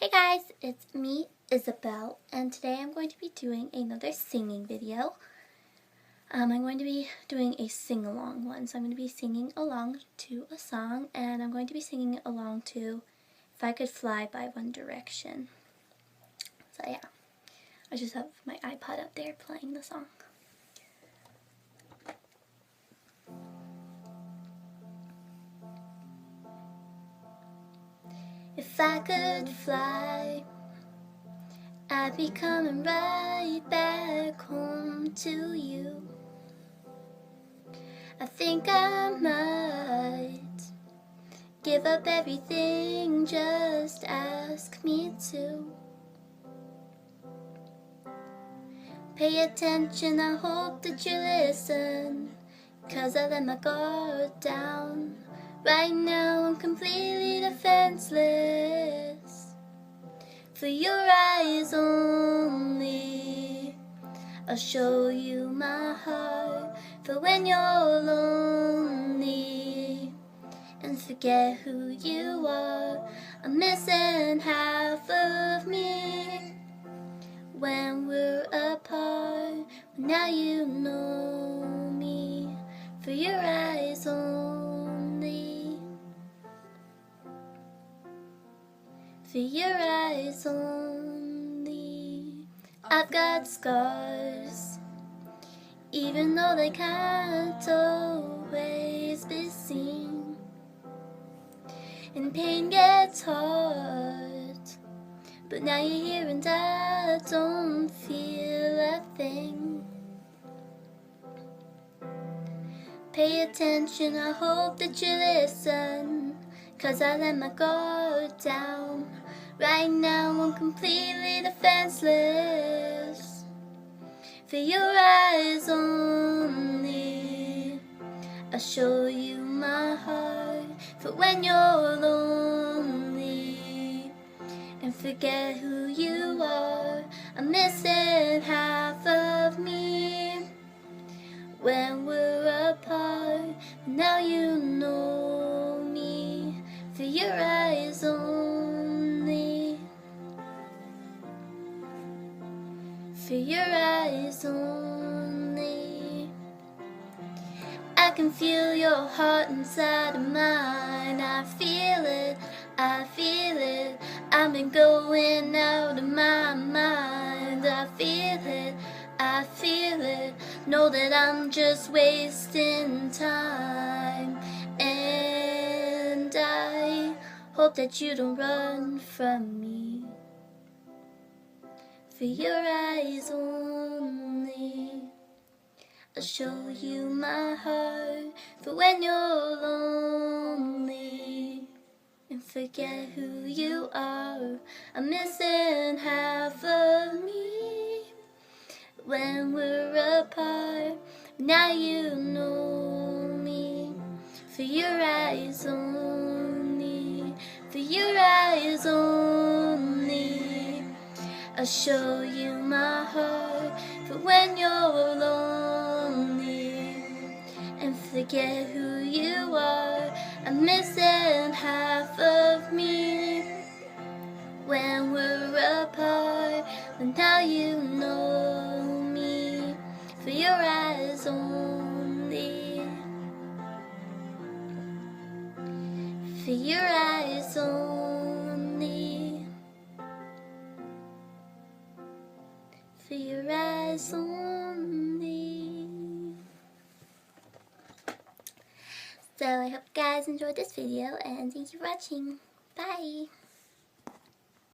Hey guys, it's me, Isabel, and today I'm going to be doing another singing video. I'm going to be doing a sing-along one, so I'm going to be singing along to a song, and I'm going to be singing along to If I Could Fly by One Direction. So yeah, I just have my iPod up there playing the song. If I could fly, I'd be coming right back home to you. I think I might give up everything, just ask me to. Pay attention, I hope that you listen, 'cause I let my guard down. Right now I'm completely defenseless. For your eyes only, I'll show you my heart. For when you're lonely and forget who you are, I'm missing half of me when we're apart. Now you know me. For your eyes only, for your eyes only. I've got scars, even though they can't always be seen. And pain gets hard, but now you're here and I don't feel a thing. Pay attention, I hope that you listen, 'cause I let my guard down. Right now I'm completely defenseless. For your eyes only, I'll show you my heart. For when you're lonely and forget who you are, I'm missing half of me when we're apart. Now you know me. For your eyes only, for your eyes only. I can feel your heart inside of mine. I feel it, I feel it. I've been going out of my mind. I feel it, I feel it. Know that I'm just wasting time, and I hope that you don't run from me. For your eyes only, I'll show you my heart. For when you're lonely and forget who you are, I'm missing half of me when we're apart. Now you know me. For your eyes only, for your eyes only, I'll show you my heart. For when you're lonely and forget who you are, I'm missing half of me when we're apart. But now you know me. For your eyes only, for your eyes only, for your eyes only. So I hope you guys enjoyed this video, and thank you for watching. Bye!